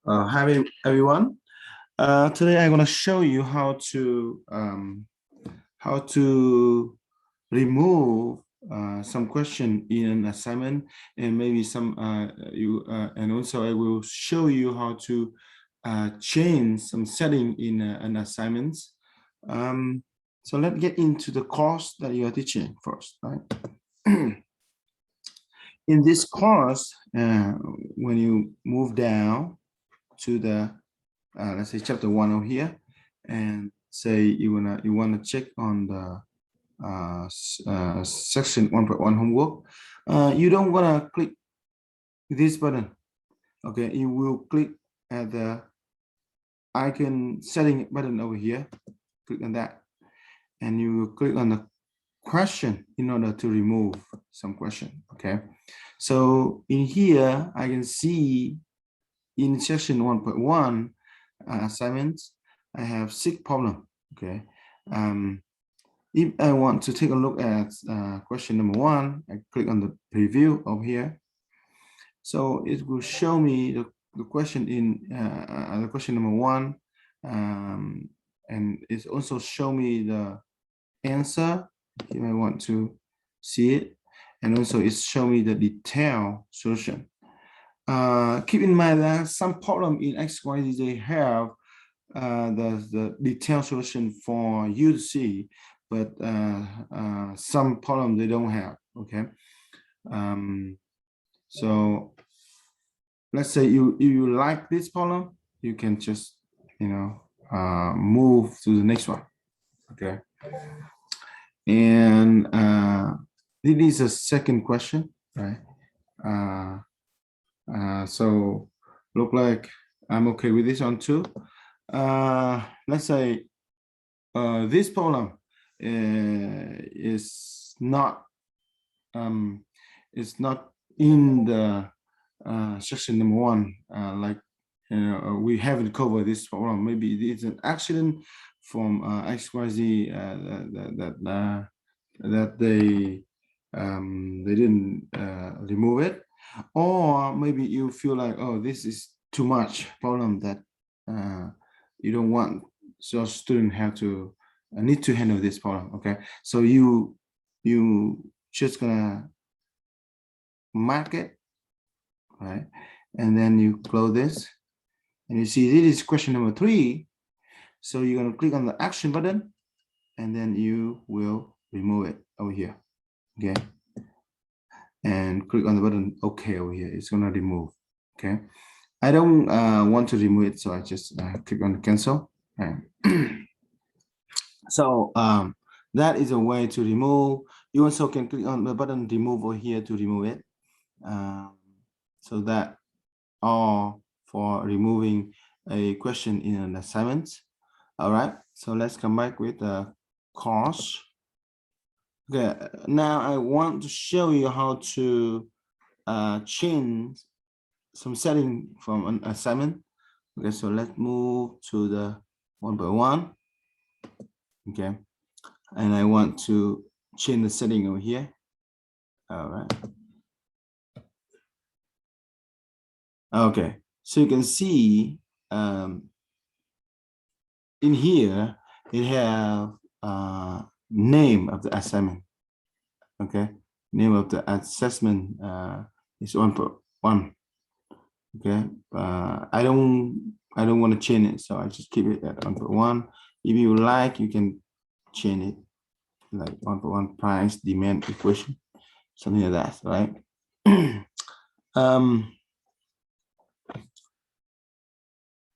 Hi everyone. Today I'm going to show you how to remove some question in an assignment, and maybe and also I will show you how to change some setting in an assignment. So let's get into the course that you are teaching first, right? In this course, when you move down to the let's say chapter 1 over here, and say you wanna check on the section 1.1 homework, you don't wanna click this button. Okay, you will click at the icon setting button over here. Click on that, and you will click on the question in order to remove some question. Okay, so in here I can see in section 1.1 assignments, I have 6 problems. Okay, if I want to take a look at question number 1, I click on the preview over here. So it will show me the question in the question number 1, and it also show me the answer if I want to see it, and also it show me the detailed solution. Keep in mind that some problem in XYZ they have the detailed solution for you to see, but some problem they don't have. Okay, so let's say you like this problem, you can just move to the next one. Okay, and this is a second question, right? So look like I'm okay with this one too. Let's say this problem is not in the section number 1, like we haven't covered this problem. Maybe it's an accident from XYZ that they didn't remove it, or maybe you feel like, oh, this is too much problem that you don't want your student have to need to handle this problem. Okay, so you just gonna mark it, right, and then you close this, and you see this is question number 3. So you're gonna click on the action button, and then you will remove it over here. Okay, and click on the button OK over here. It's gonna remove. Okay, I don't want to remove it, so I just click on cancel. Right. So that is a way to remove. You also can click on the button remove over here to remove it. So that all for removing a question in an assignment. All right, so let's come back with the course. Okay, now I want to show you how to change some setting from an assignment. Okay, so let's move to the 1.1. Okay, and I want to change the setting over here. All right. Okay, so you can see in here it have name of the assignment. Okay, name of the assessment is 1.1. Okay, I don't want to change it, so I just keep it at 1.1. If you like, you can change it like 1.1 price demand equation, something like that, right?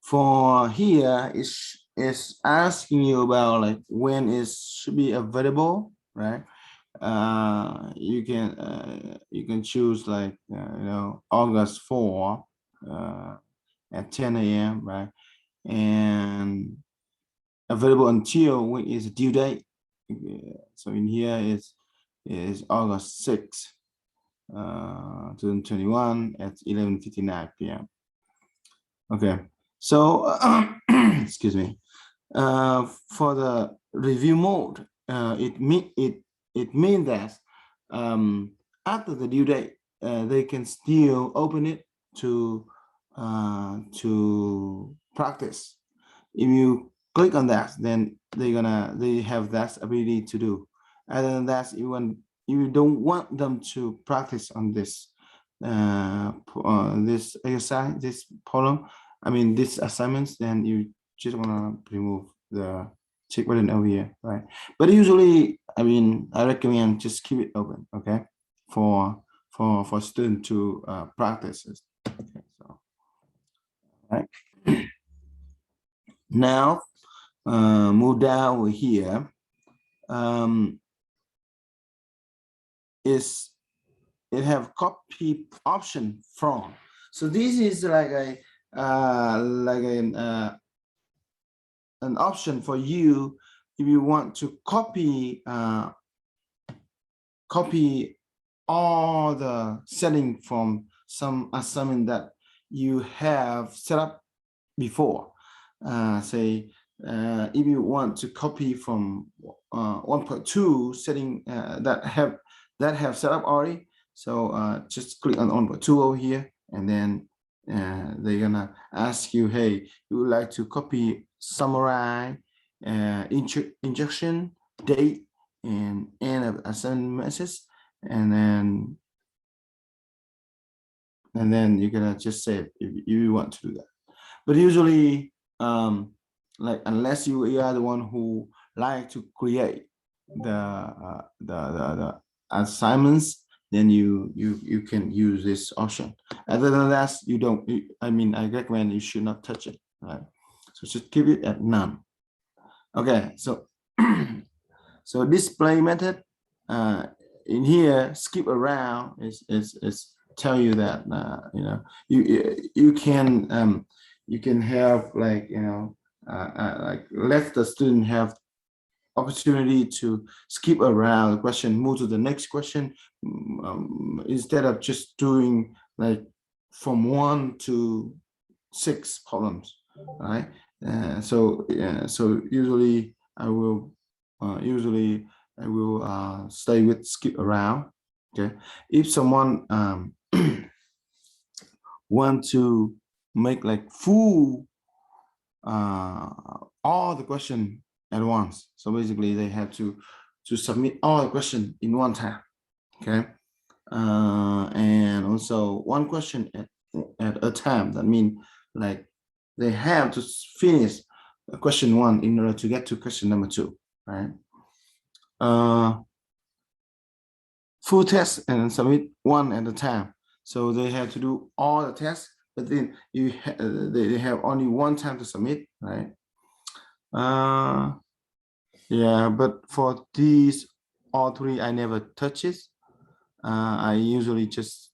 For here is asking you about like when it should be available, right? You can choose like August 4 at 10 a.m. right, and available until when is due date. So in here is August 6 2021 at 11:59 p.m. Okay, so excuse me. For the review mode, it means that after the due date, they can still open it to to practice. If you click on that, then they have that ability to do. Other than that, you don't want them to practice on this exercise, this problem, I mean this assignments, then you just wanna remove the check button over here, right? But usually, I mean, I recommend just keep it open, okay, for student to practice. Okay, so right. Now move down over here. Is it have copy option from? So this is like an option for you if you want to copy copy all the setting from some assignment that you have set up before. Say if you want to copy from 1.2 setting that have set up already, so just click on 1.2 over here, and then they're gonna ask you, hey, you would like to copy summarize injection date and end of assignment message, and then you're gonna just say if you want to do that. But usually, like unless you are the one who like to create the assignments, then you can use this option. Other than that, you don't. I mean, I recommend you should not touch it. Right? So just keep it at none. Okay, so so display method in here, skip around is tell you that you can have like like let the student have opportunity to skip around the question, move to the next question, instead of just doing like from 1 to 6 problems, right? So usually I will stay with skip around. Okay, if someone want to make like full all the question at once, so basically they have to submit all the question in one time. Okay, and also one question at a time. That means like they have to finish question 1 in order to get to question number 2, right? Full test and submit one at a time. So they have to do all the tests, but then they have only one time to submit, right? Yeah, but for these all 3, I never touch it. I usually just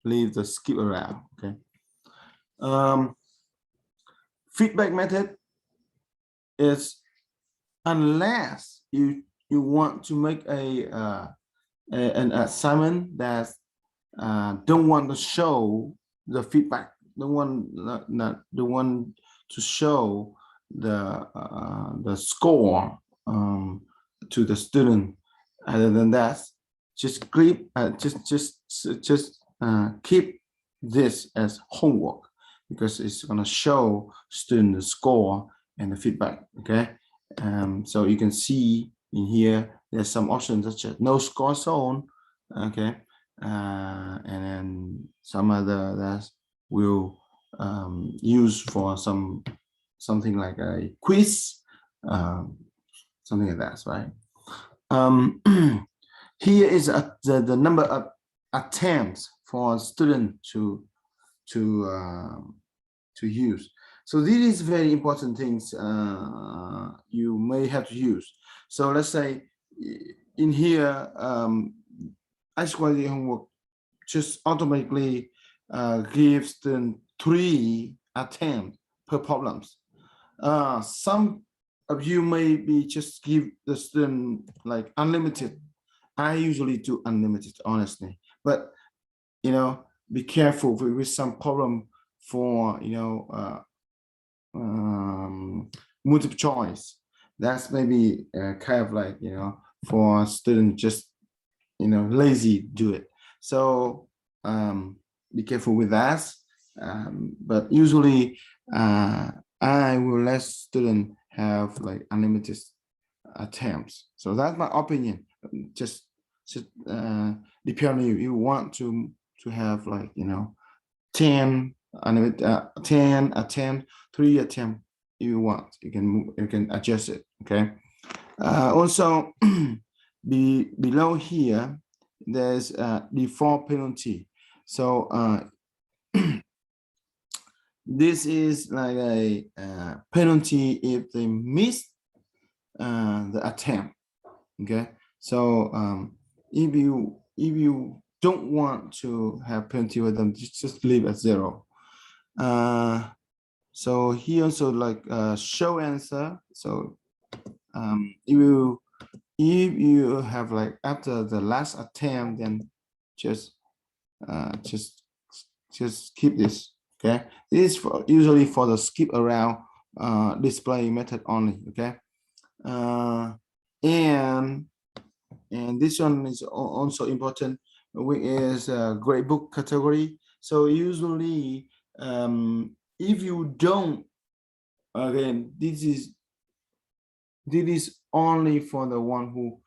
leave the skip around. Okay. Feedback method is unless you want to make an assignment that don't want to show the feedback, don't want don't want to show the score to the student. Other than that, just keep keep this as homework, because it's going to show student the score and the feedback. Okay, so you can see in here there's some options such as no score zone. Okay, and then some other that will use for something like a quiz, something like that, right? Here is the number of attempts for a student to use. So these is very important things you may have to use. So let's say in here, iQuality homework just automatically gives them 3 attempts per problems. Some of you maybe just give the student like unlimited. I usually do unlimited, honestly, but be careful with some problem for multiple choice. That's maybe kind of like for student just lazy do it. So be careful with that. But usually I will let students have like unlimited attempts. So that's my opinion. Just depend on you. You want to have like 10 10 attempt, 3 attempt you want. You can adjust it. Okay. Also, below here there's default penalty. So this is like a penalty if they miss the attempt. Okay, so if you don't want to have penalty with them, just leave at 0. So here also like show answer. So if you have like after the last attempt, then just keep this. Okay, this is usually for the skip around display method only. Okay, and this one is also important, which is a gradebook category. So usually if you don't, again, this is only for the one who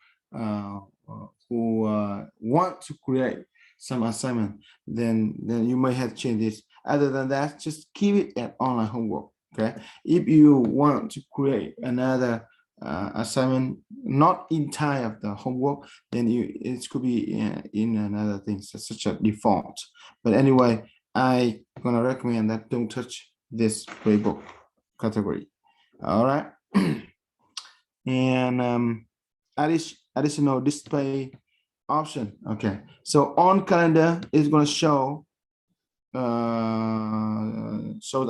want to create some assignment, then you may have to change this. Other than that, just keep it at online homework. Okay, if you want to create another assignment not in time of the homework, then it could be in another thing such as default. But anyway, I gonna recommend that don't touch this gradebook category. All right. And additional display option. Okay, so on calendar is going to show the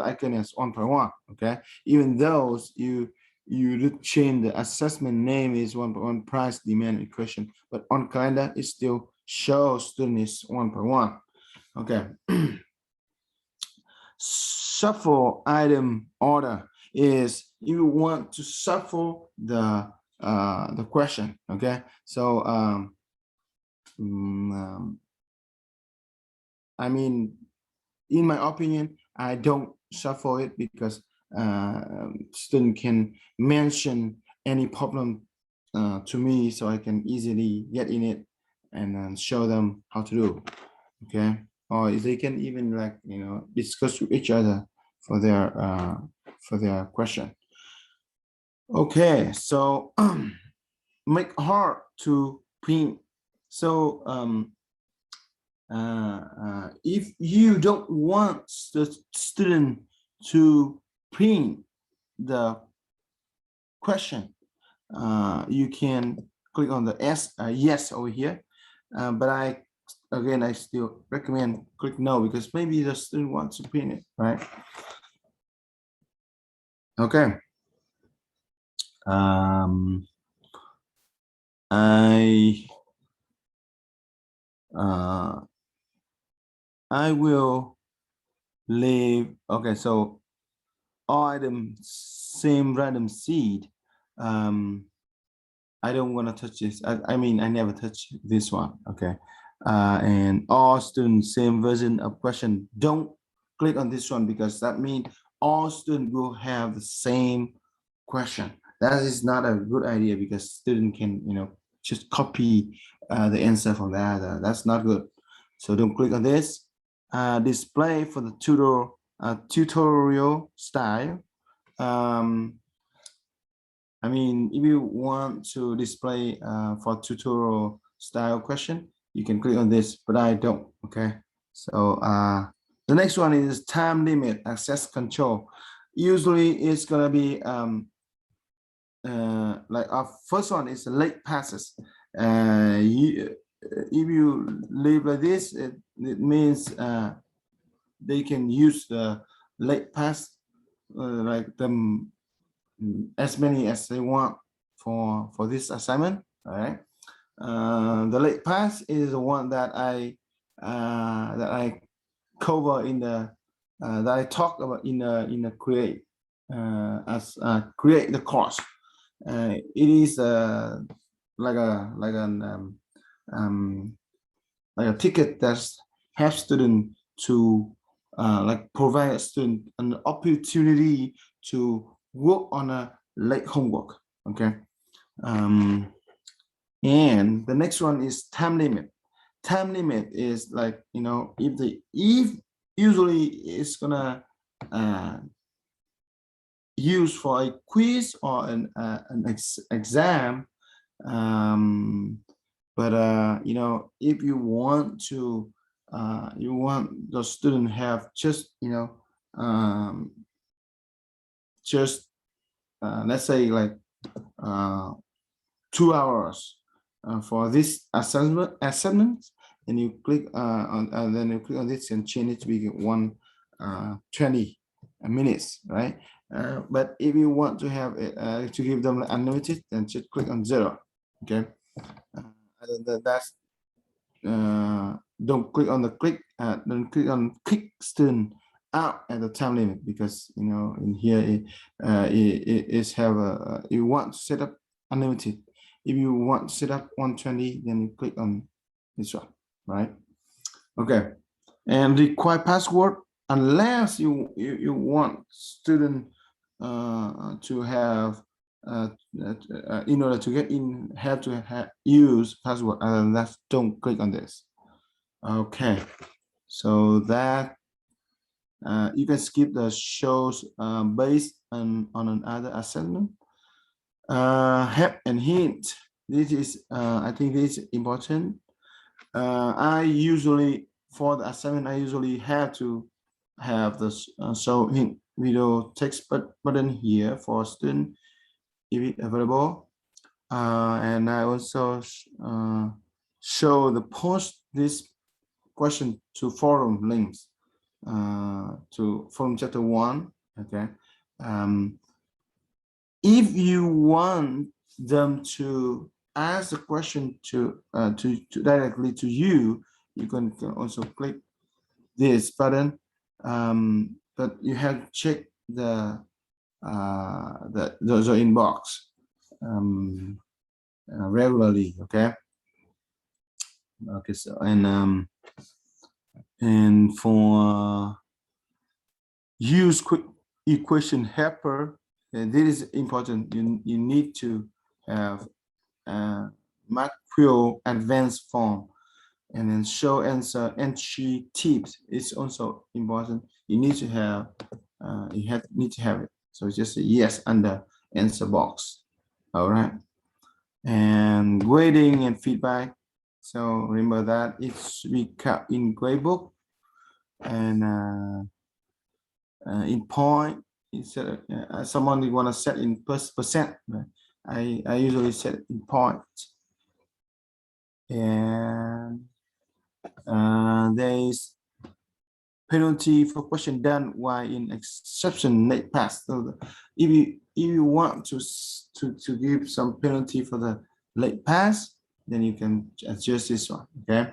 icon as 1.1. Okay, even though you did change the assessment name is 1.1 price demand equation, but on calendar it still shows student is 1.1. Okay. Shuffle item order is you want to shuffle the question. Okay, so I mean, in my opinion, I don't shuffle it because student can mention any problem to me, so I can easily get in it and show them how to do. Okay, or they can even like discuss with each other for their question. Okay, so make hard to print. So if you don't want the student to print the question, you can click on the yes over here, but I still recommend click no, because maybe the student wants to print it, right? Okay. I will leave. Okay, so all items same random seed. I don't want to touch this. I mean, I never touch this one. Okay, and all students same version of question. Don't click on this one, because that means all students will have the same question. That is not a good idea, because student can just copy the answer from the other. That's not good. So don't click on this. Display for the tutorial style. I mean, if you want to display for tutorial style question, you can click on this, but I don't. Okay, so the next one is time limit access control. Usually it's gonna be like our first one is late passes. If you leave like this, it means they can use the late pass like them as many as they want for this assignment. All right. The late pass is the one that I cover in the that I talk about in the create create the course. It is like a ticket that helps students to like provide a student an opportunity to work on a late homework. Okay. And the next one is time limit. Time limit is like, you know, if usually it's gonna use for a quiz or an exam, but you know, if you want to you want the student have just, you know, just let's say like 2 hours for this assignment, and you click on then you click on this and change it to be 120 minutes, right? But if you want to have it to give them unlimited, then just click on 0. Okay. That's don't click on the don't click on kick student out at the time limit, because you know in here it is have a you want to set up unlimited. If you want to set up 120, then you click on this one, right? Okay. And require password unless you want student to have in order to get in, have to use password, and that's don't click on this. Okay, so that you can skip the shows based on another assignment. Help and hint. This is I think this is important. I usually, for the assignment, I usually have to have this show hint video text button here for student if it available, and I also show the post this question to forum links to forum chapter 1. Okay. If you want them to ask the question to directly to you, you can also click this button, but you have to check the inbox regularly. Okay. Okay. So and for use quick equation helper, and this is important. You need to have macro advanced form, and then show answer entry tips is also important. You need to have need to have it. So it's just a yes under answer box. All right. And grading and feedback. So remember that it should be kept in gradebook, and in point, instead of someone you want to set in percent, I usually set it in point. And there is penalty for question done while in exception late pass. So if you want to give some penalty for the late pass, then you can adjust this one. Okay.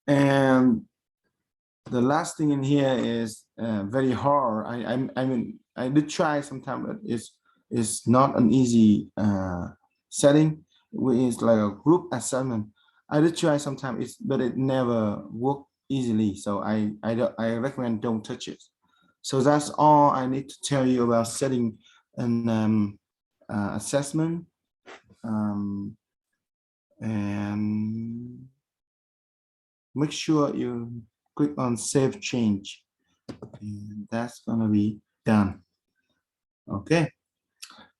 And the last thing in here is very hard. I mean I did try sometime, but it's not an easy setting. It's like a group assignment. I did try sometime, but it never worked easily. So I recommend don't touch it. So that's all I need to tell you about setting an assessment. And make sure you click on save change, and that's gonna be done. Okay,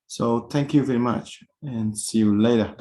so thank you very much and see you later.